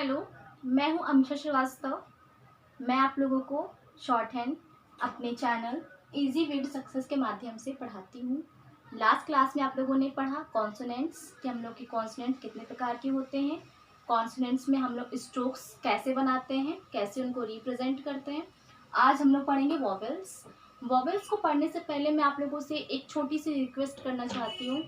Hello, मैं हूँ अमीषा श्रीवास्तव। मैं आप लोगों को शॉर्ट हैंड अपने channel easy way to success के माध्यम से पढ़ाती हूँ। लास्ट क्लास में आप लोगों ने पढ़ा कॉन्सोनेंट्स कि हम लोग के कॉन्सोनेंट कितने प्रकार के होते हैं, कॉन्सोनेंट्स में हम लोग स्ट्रोक्स कैसे बनाते हैं, कैसे उनको रिप्रेजेंट करते हैं। आज हम लोग पढ़ेंगे वॉवेल्स। वॉवेल्स को पढ़ने से पहले मैं आप लोगों से एक छोटी सी रिक्वेस्ट करना चाहती हूँ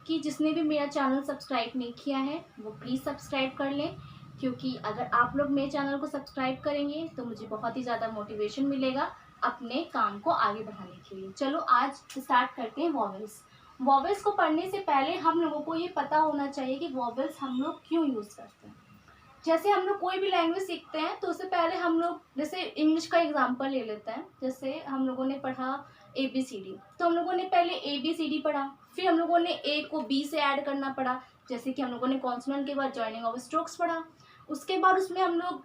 कि जिसने भी मेरा चैनल सब्सक्राइब नहीं किया है वो प्लीज़ सब्सक्राइब कर लें, क्योंकि अगर आप लोग मेरे चैनल को सब्सक्राइब करेंगे तो मुझे बहुत ही ज़्यादा मोटिवेशन मिलेगा अपने काम को आगे बढ़ाने के लिए। चलो आज स्टार्ट करते हैं वॉवेल्स। वॉवेल्स को पढ़ने से पहले हम लोगों को ये पता होना चाहिए कि वॉवेल्स हम लोग क्यों यूज़ करते हैं। जैसे हम लोग कोई भी लैंग्वेज सीखते हैं तो उससे पहले हम लोग जैसे इंग्लिश का एग्जांपल ले लेते हैं। जैसे हम लोगों ने पढ़ा ABCD, तो हम लोगों ने पहले ABCD पढ़ा, फिर हम लोगों ने A को B से ऐड करना पड़ा, जैसे कि हम लोगों ने कॉन्सोनेंट के बाद जॉइनिंग ऑफ स्ट्रोक्स पढ़ा। उसके बाद उसमें हम लोग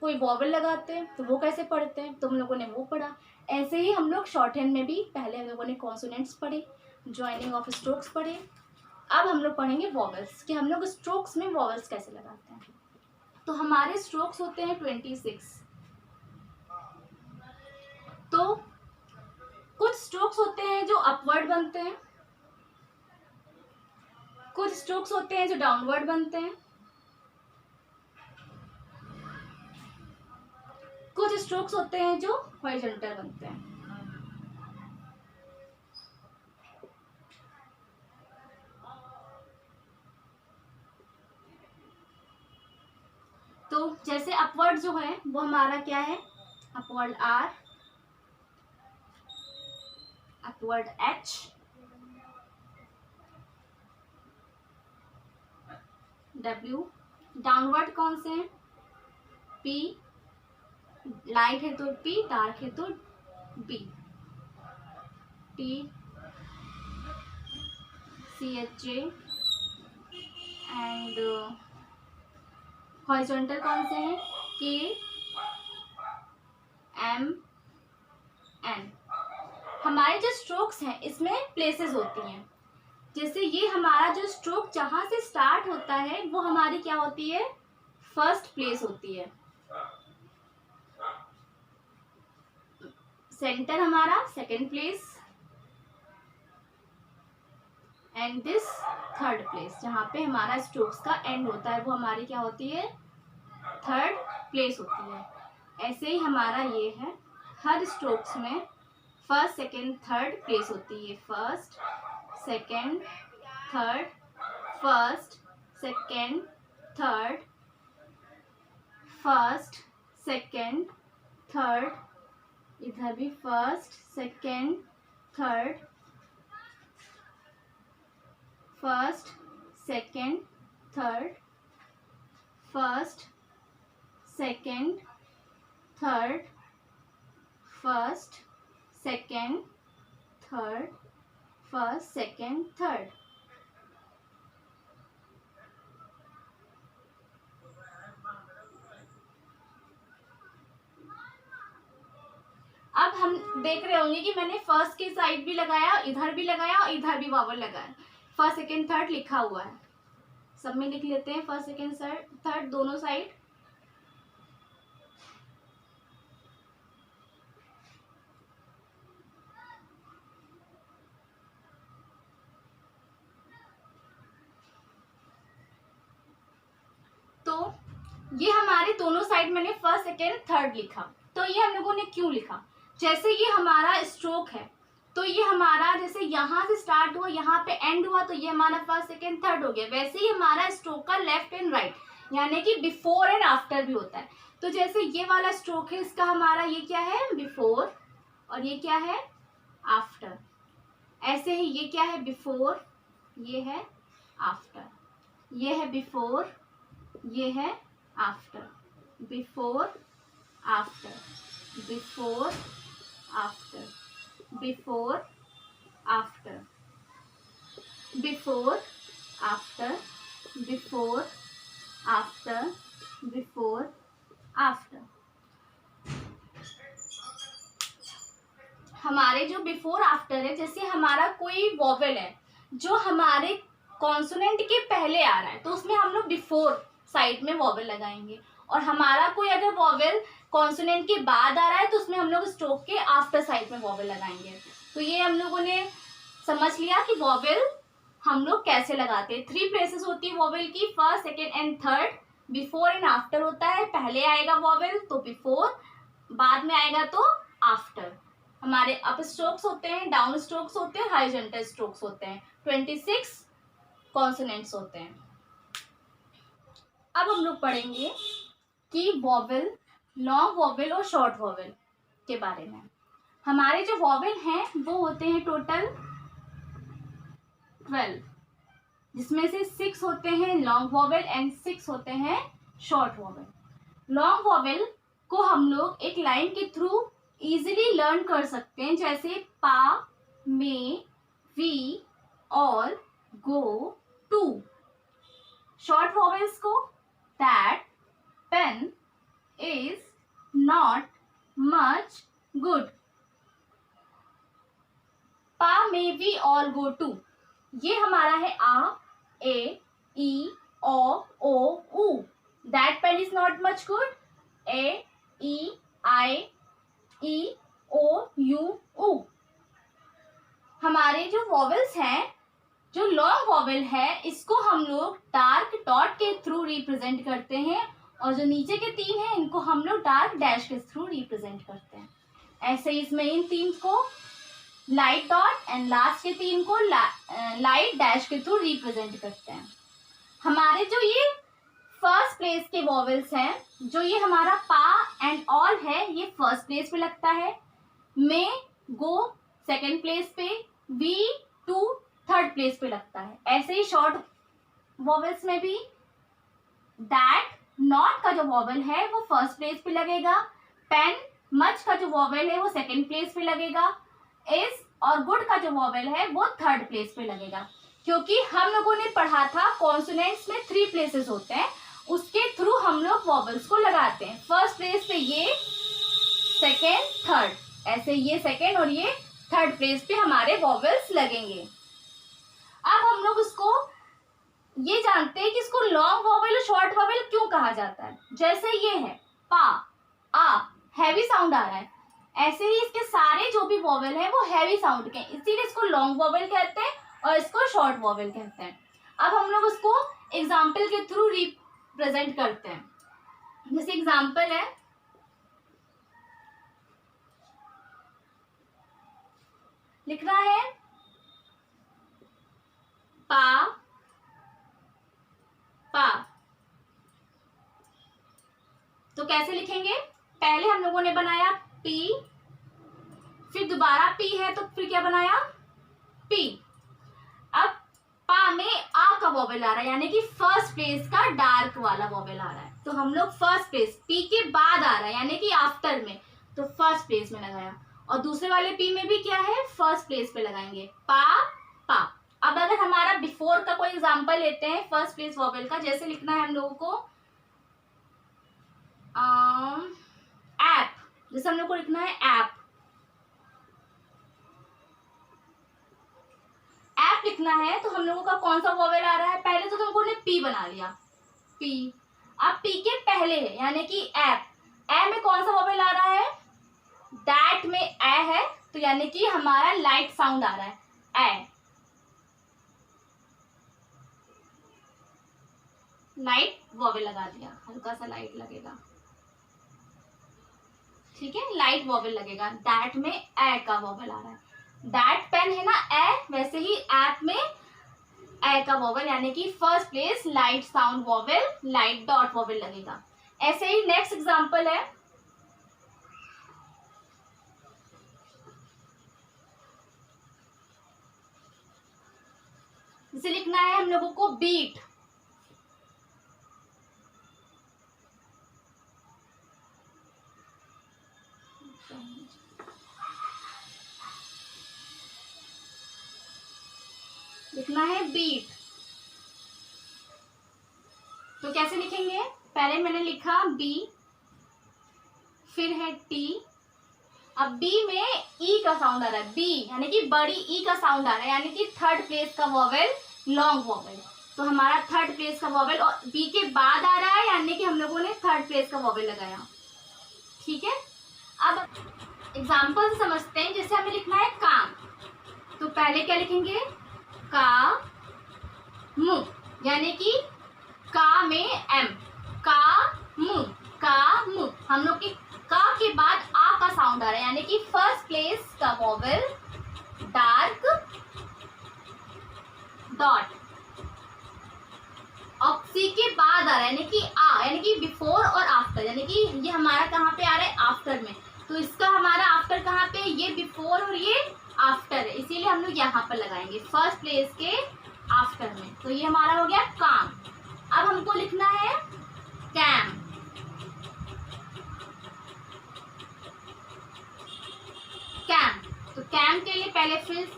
कोई वॉवेल लगाते हैं तो वो कैसे पढ़ते हैं तो हम लोगों ने वो पढ़ा। ऐसे ही हम लोग शॉर्ट हैंड में भी पहले हम लोगों ने कॉन्सोनेंट्स पढ़े, जॉइनिंग ऑफ स्ट्रोक्स पढ़े। अब हम लोग पढ़ेंगे वॉवेल्स कि हम लोग स्ट्रोक्स में वॉवेल्स कैसे लगाते हैं। तो हमारे स्ट्रोक्स होते हैं 26। तो कुछ स्ट्रोक्स होते हैं जो अपवर्ड बनते हैं, कुछ स्ट्रोक्स होते हैं जो डाउनवर्ड बनते हैं, कुछ स्ट्रोक्स होते हैं जो हॉरिजॉन्टल बनते हैं। तो जैसे अपवर्ड जो है वो हमारा क्या है, upward R, upward H, W। Downward कौन से हैं, P, लाइट है तो P, डार्क है तो B, T, CH, and horizontal कौन से हैं, K, M, N। हमारे जो स्ट्रोक्स हैं इसमें प्लेसेस होती हैं। जैसे ये हमारा जो स्ट्रोक जहां से स्टार्ट होता है वो हमारी क्या होती है, फर्स्ट प्लेस होती है। सेंटर हमारा second place, and this third place. जहाँ पे हमारा स्ट्रोक्स का एंड होता है वो हमारी क्या होती है, थर्ड प्लेस होती है। ऐसे ही हमारा ये है, हर स्ट्रोक्स में फर्स्ट सेकंड थर्ड प्लेस होती है। First second third, first second third, first second third, इधर भी first second third, first second third, first second third, first second third, first second third. अब हम देख रहे होंगे कि मैंने फर्स्ट की साइड भी लगाया, इधर भी लगाया और इधर भी वॉवेल लगाया। फर्स्ट सेकंड थर्ड लिखा हुआ है, सब में लिख लेते हैं फर्स्ट सेकंड थर्ड दोनों साइड। तो ये हमारे दोनों साइड मैंने फर्स्ट सेकंड थर्ड लिखा। तो ये हम लोगों ने क्यों लिखा, जैसे ये हमारा स्ट्रोक है तो ये हमारा जैसे यहाँ से स्टार्ट हुआ यहाँ पे एंड हुआ तो ये हमारा फर्स्ट सेकंड थर्ड हो गया। वैसे ही हमारा स्ट्रोक का लेफ्ट एंड राइट यानी कि बिफोर एंड आफ्टर भी होता है। तो जैसे ये वाला स्ट्रोक है इसका हमारा ये क्या है, बिफोर, और ये क्या है, आफ्टर। ऐसे ही ये क्या है, बिफोर, ये है आफ्टर, ये है बिफोर, ये है after, before after, before after, before after, before after, before after, before after. हमारे जो बिफोर आफ्टर है, जैसे हमारा कोई वॉवेल है जो हमारे कॉन्सोनेंट के पहले आ रहा है तो उसमें हम लोग बिफोर साइड में वॉवेल लगाएंगे। और हमारा कोई अगर वॉवेल कॉन्सोनेंट के बाद आ रहा है तो उसमें हम लोग स्ट्रोक के आफ्टर साइड में वॉवेल लगाएंगे। तो ये हम लोगों ने समझ लिया कि वॉवेल हम लोग कैसे लगाते हैं। 3 प्लेसेस होती है वॉवेल की, first, second and third. Before and after होता है, पहले आएगा वॉवेल तो बिफोर, बाद में आएगा तो आफ्टर। हमारे अप स्ट्रोक्स होते हैं, डाउन स्ट्रोक्स होते हैं, हॉरिजॉन्टल स्ट्रोक्स होते हैं। 26 कॉन्सोनेंट्स होते हैं। अब हम लोग पढ़ेंगे कि वॉवेल, लॉन्ग वॉवेल और शॉर्ट वॉवेल के बारे में। हमारे जो वॉवेल हैं वो होते हैं टोटल 12, जिसमें से 6 होते हैं लॉन्ग वॉवेल एंड 6 होते हैं शॉर्ट वॉवेल। लॉन्ग वॉवेल को हम लोग एक लाइन के थ्रू इजीली लर्न कर सकते हैं, जैसे पा, मे, वी और गो, टू। शॉर्ट वॉवेल्स को that, pen, is, not, much, good. Pa, may, we, all, go, to, ये हमारा है आ, ए, ई, ओ, ऊ। That pen is not much good, ए, ई, आई, ई, ओ, यू, ऊ। हमारे जो वॉवेल्स हैं, जो लॉन्ग वॉवेल है, इसको हम लोग डार्क डॉट के थ्रू रिप्रेजेंट करते हैं, और जो नीचे के 3 हैं इनको हम लोग डार्क डैश के थ्रू रिप्रेजेंट करते हैं। ऐसे इसमें इन 3 को लाइट डॉट एंड लास्ट के 3 को लाइट डैश के थ्रू रिप्रेजेंट करते हैं। हमारे जो ये फर्स्ट प्लेस के वॉवेल्स हैं, जो ये हमारा पा एंड ऑल है, ये फर्स्ट प्लेस पे लगता है। मे, गो सेकंड प्लेस पे, वी, टू थर्ड प्लेस पे लगता है। ऐसे ही शॉर्ट वॉवेल्स में भी दैट, नॉट का जो वॉवेल है वो फर्स्ट प्लेस पे लगेगा। पेन, मच का जो वॉवेल है वो सेकंड प्लेस पे लगेगा। इज और गुड का जो वॉवेल है वो थर्ड प्लेस पे लगेगा। क्योंकि हम लोगों ने पढ़ा था कॉन्सोनेंट्स में 3 प्लेसेस होते हैं, उसके थ्रू हम लोग वॉवेल्स को लगाते हैं। फर्स्ट प्लेस पे ये, सेकेंड, थर्ड, ऐसे ये सेकेंड और ये थर्ड प्लेस पे हमारे वॉवेल्स लगेंगे। अब हम लोग उसको ये जानते हैं कि इसको लॉन्ग वॉवेल और शॉर्ट वॉवेल क्यों कहा जाता है। जैसे ये है पा, आ, हैवी साउंड आ रहा है, ऐसे ही इसके सारे जो भी वॉवेल है वो हैवी साउंड के, इसीलिए इसको लॉन्ग वॉवेल कहते हैं और इसको शॉर्ट वॉवेल कहते हैं। अब हम लोग उसको एग्जाम्पल के थ्रू रिप्रेजेंट करते हैं। जैसे एग्जाम्पल है, लिखना है पा, पा। तो कैसे लिखेंगे, पहले हम लोगों ने बनाया पी, फिर दोबारा पी है तो फिर क्या बनाया, पी। अब पा में आ का वॉवेल आ रहा है, यानी कि फर्स्ट प्लेस का डार्क वाला वॉवेल आ रहा है, तो हम लोग फर्स्ट प्लेस, पी के बाद आ रहा है यानी कि आफ्टर में, तो फर्स्ट प्लेस में लगाया। और दूसरे वाले पी में भी क्या है, फर्स्ट प्लेस पे लगाएंगे, पा, पा। अब अगर हमारा बिफोर का कोई एग्जांपल लेते हैं फर्स्ट प्लेस वॉवेल का, जैसे लिखना है हम लोगों को ऐप, जैसे हम लोग को लिखना है ऐप, ऐप लिखना है तो हम लोगों का कौन सा वॉवेल आ रहा है, पहले तो तुमको ने पी बना लिया, पी। अब पी के पहले है यानी कि ऐप, ए में कौन सा वॉवेल आ रहा है, दैट में ए है, तो यानी कि हमारा लाइट साउंड आ रहा है, ए, लाइट वॉवेल लगा दिया, हल्का सा लाइट लगेगा, ठीक है, लाइट वॉवेल लगेगा। दैट में ए का वॉवेल आ रहा है, दैट पेन है ना ए, वैसे ही ऐप में ए का वॉवेल यानी कि first place light sound vowel, light dot vowel लगेगा। ऐसे ही नेक्स्ट एग्जांपल है, जैसे लिखना है हम लोगों को बीट, लिखना है बीट, तो कैसे लिखेंगे, पहले मैंने लिखा बी, फिर है टी, अब बी में ई का साउंड आ रहा है, बी यानी कि बड़ी ई का साउंड आ रहा है, यानी कि थर्ड प्लेस का वॉवेल लॉन्ग वॉवेल, तो हमारा थर्ड प्लेस का वॉवेल और बी के बाद आ रहा है, यानी कि हम लोगों ने थर्ड प्लेस का वॉवेल लगाया। ठीक है, अब एग्जाम्पल से समझते हैं। जैसे हमें लिखना है काम, तो पहले क्या लिखेंगे, का मु, यानी कि का में एम, का मु, का मु। हम लोग के का के बाद आ का साउंड आ रहा है, यानी कि फर्स्ट प्लेस का वॉवेल डार्क डॉट, और सी के बाद आ रहा है यानी कि आ, यानी कि बिफोर और आफ्टर, यानी कि ये हमारा कहाँ पे आ रहा है, आफ्टर में। तो इसका हमारा आफ्टर कहाँ पे, ये बिफोर और ये आफ्टर है, इसीलिए हम लोग यहाँ पर लगाएंगे फर्स्ट प्लेस के आफ्टर में। तो ये हमारा हो गया काम। अब हमको लिखना है कैम, कैम। तो कैम के लिए पहले फिर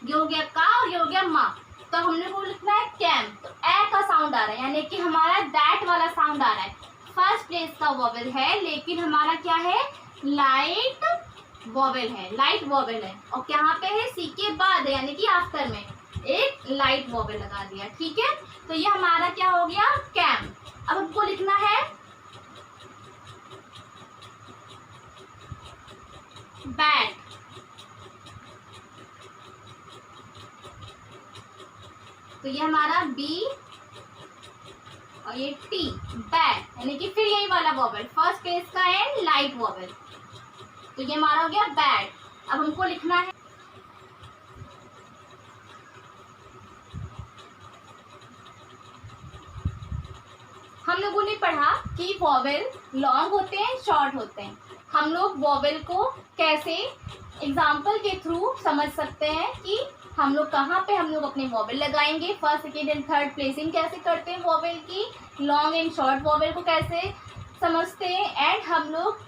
ये हो गया का और ये हो गया मा, तो हमने को लिखना है कैम। तो ए का साउंड आ रहा है, यानी कि हमारा दैट वाला साउंड आ रहा है। फर्स्ट प्लेस का वॉवेल है, लेकिन हमारा क्या है, लाइट वॉवेल है, लाइट वॉवेल है। और यहाँ पे है सी के बाद, यानी कि आफ्टर में एक लाइट वॉवेल लगा दिया। ठीक है, तो ये हमारा क्या हो गया, कैम। अब हमको लिखना है बैट, तो ये हमारा बी और ये टी, बैट, यानी कि फिर यही वाला वॉवेल फर्स्ट प्लेस का एंड लाइट वॉवेल, तो ये हमारा हो गया बैट। अब हमको लिखना है हम लोगों ने पढ़ा कि वॉवेल लॉन्ग होते हैं, शॉर्ट होते हैं। हम लोग वॉवेल को कैसे एग्जाम्पल के थ्रू समझ सकते हैं कि हम लोग कहाँ पे हम लोग अपने वॉवेल लगाएंगे, first second and third placing कैसे करते हैं वॉवेल की, लॉन्ग एंड शॉर्ट वॉवेल को कैसे समझते हैं, एंड हम लोग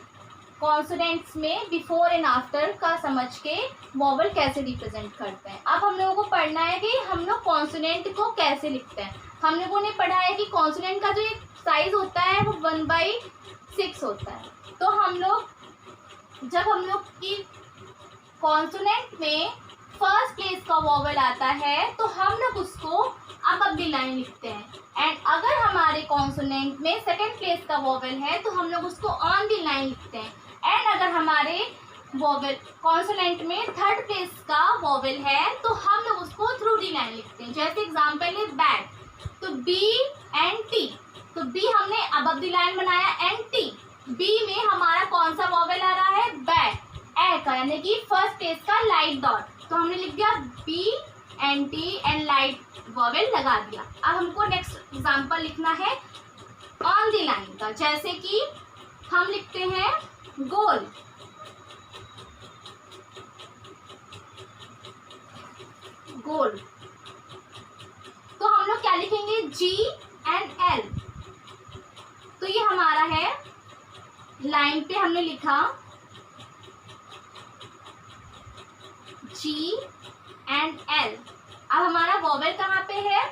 कॉन्सोनेंट्स में बिफोर एंड आफ्टर का समझ के वॉवेल कैसे रिप्रेजेंट करते हैं। अब हम लोगों को पढ़ना है कि हम लोग कॉन्सोनेंट को कैसे लिखते हैं। हम लोगों ने पढ़ा है कि कॉन्सोनेंट का जो एक साइज होता है वो 1/6 होता है। तो हम लोग जब हम लोग की कॉन्सोनेंट में फर्स्ट प्लेस का वॉवेल आता है तो हम लोग उसको अबव द लाइन लिखते हैं, एंड अगर हमारे कॉन्सोनेंट में सेकंड प्लेस का वॉवेल है तो हम लोग उसको ऑन द लाइन लिखते हैं, एंड अगर हमारे वॉवेल कॉन्सोनेंट में थर्ड प्लेस का वॉवेल है तो हम लोग उसको थ्रू द लाइन लिखते हैं। जैसे एग्जांपल है बैट, तो बी एंड टी, तो बी हमने अबव द लाइन बनाया एंड टी, बी में हमारा कौन सा वॉवेल आ रहा है, बैट, ए का, यानी कि फर्स्ट प्लेस का लाइट डॉट, तो हमने लिख दिया B and T and light vowel लगा दिया। अब हमको नेक्स्ट एग्जांपल लिखना है ऑन द लाइन का, जैसे कि हम लिखते हैं गोल, गोल, तो हम लोग क्या लिखेंगे, जी एंड एल। तो ये हमारा है लाइन पे हमने लिखा जी एंड एल। अब हमारा वॉवेल कहाँ पे है,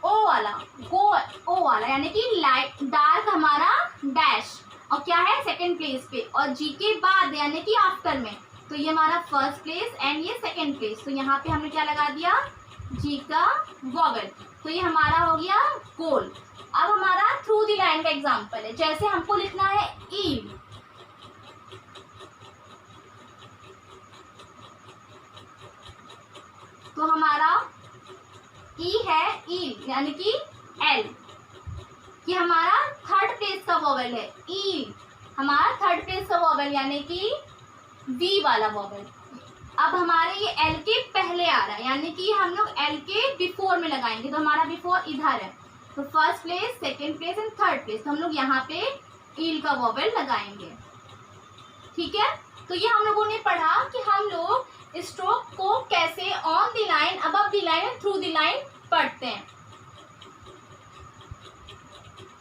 ओ वाला, ओ वाला, यानी कि लाइट डार्क हमारा डैश, और क्या है सेकंड प्लेस पे, और जी के बाद यानी कि आफ्टर में, तो ये हमारा फर्स्ट प्लेस एंड ये सेकंड प्लेस, तो यहाँ पे हमने क्या लगा दिया, जी का वॉवेल, तो ये हमारा हो गया गोल। अब हमारा थ्रू द लाइन का एग्जांपल है, जैसे हमको लिखना है ईव, तो हमारा ई है ईव, यानी कि एल, ये हमारा थर्ड प्लेस का वॉवेल है, ई हमारा थर्ड प्लेस का वॉवेल यानी कि वी वाला वॉवेल। अब हमारे ये एल के पहले आ रहा है, यानी कि हम लोग एल के बिफोर में लगाएंगे, तो हमारा बिफोर इधर है, तो first place, second place and third place, तो हम लोग यहाँ पे ईल का वॉवेल लगाएंगे। ठीक है, तो ये हम लोगों ने पढ़ा कि हम लोग स्ट्रोक को कैसे on the line, above the line and through the line पढ़ते हैं।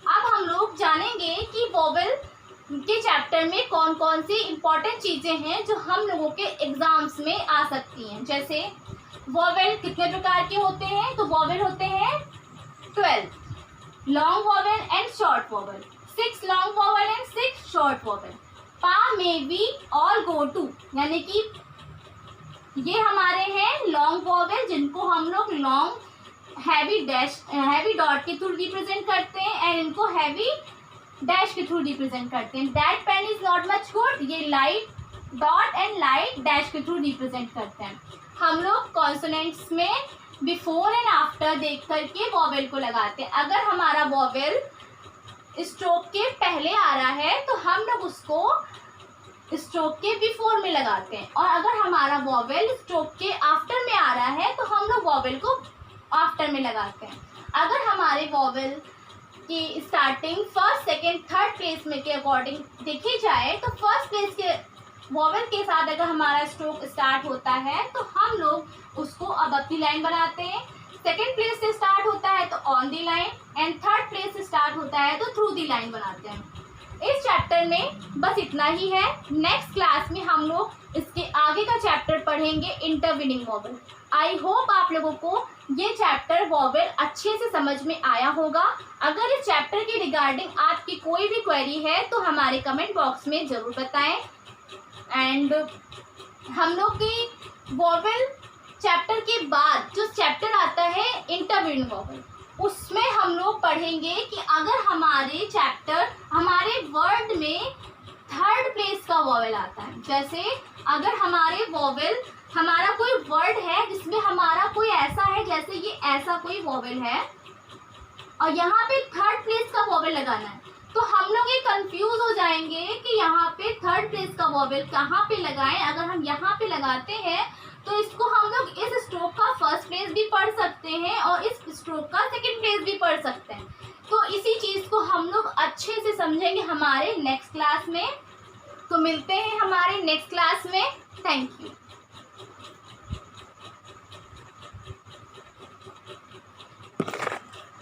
अब हम लोग जानेंगे कि वॉवेल के चैप्टर में कौन कौन सी इंपॉर्टेंट चीजें हैं जो हम लोगों के एग्जाम्स में आ सकती हैं। जैसे वॉवेल कितने प्रकार के होते हैं, तो वॉवेल होते हैं 12, long vowel and short vowel, 6 long vowel and 6 short vowel. पा में वी ऑल गो टू, यानी कि ये हमारे हैं लॉन्ग वॉवेल, जिनको हम लोग लॉन्ग हैवी डॉट के थ्रू रिप्रेजेंट करते हैं, एंड इनको हैवी डैश के थ्रू रिप्रेजेंट करते हैं। That pen is not much good, ये light dot and light dash के थ्रू रिप्रेजेंट करते हैं। हम लोग कॉन्सोनेंट्स में बिफोर एंड आफ्टर देख करके वॉवेल को लगाते हैं। अगर हमारा वॉवेल स्ट्रोक के पहले आ रहा है तो हम लोग उसको स्ट्रोक के बिफोर में लगाते हैं, और अगर हमारा वॉवेल स्ट्रोक के आफ्टर में आ रहा है तो हम लोग वॉवेल को आफ्टर में लगाते हैं। अगर हमारे वॉवेल की starting first second third place में के अकॉर्डिंग देखी जाए तो फर्स्ट प्लेस के वॉवेल के साथ अगर हमारा स्ट्रोक स्टार्ट होता है तो हम लोग उसको अब दी लाइन बनाते हैं। सेकेंड प्लेस से स्टार्ट होता है तो on the line, and third place से स्टार्ट होता है तो थ्रू दी लाइन बनाते हैं। इस चैप्टर में बस इतना ही है। नेक्स्ट क्लास में हम लोग इसके आगे का चैप्टर पढ़ेंगे इंटरवीनिंग वॉवेल। आई होप आप लोगों को ये चैप्टर वॉवेल अच्छे से समझ में आया होगा। अगर इस चैप्टर के रिगार्डिंग आपकी कोई भी क्वेरी है तो हमारे कमेंट बॉक्स में ज़रूर बताएं। एंड हम लोग की वॉवेल चैप्टर के बाद जो चैप्टर आता है इंटरवीनिंग वॉवेल, उसमें हम लोग पढ़ेंगे कि अगर हमारे वर्ड में थर्ड प्लेस का वॉवेल आता है, जैसे अगर हमारा कोई वर्ड है जिसमें हमारा कोई ऐसा है, जैसे ये ऐसा कोई वॉवेल है और यहाँ पे थर्ड प्लेस का वॉवेल लगाना है, तो हम लोग ये कंफ्यूज हो जाएंगे कि यहाँ पे थर्ड प्लेस का वॉवेल कहाँ पे लगाएं। अगर हम यहाँ पे लगाते हैं तो इसको हम लोग इस स्ट्रोक का फर्स्ट प्लेस भी पढ़ सकते हैं और इस स्ट्रोक का सेकंड प्लेस भी पढ़ सकते हैं। तो इसी चीज़ को हम लोग अच्छे से समझेंगे हमारे नेक्स्ट क्लास में। तो मिलते हैं हमारे नेक्स्ट क्लास में। Thank you.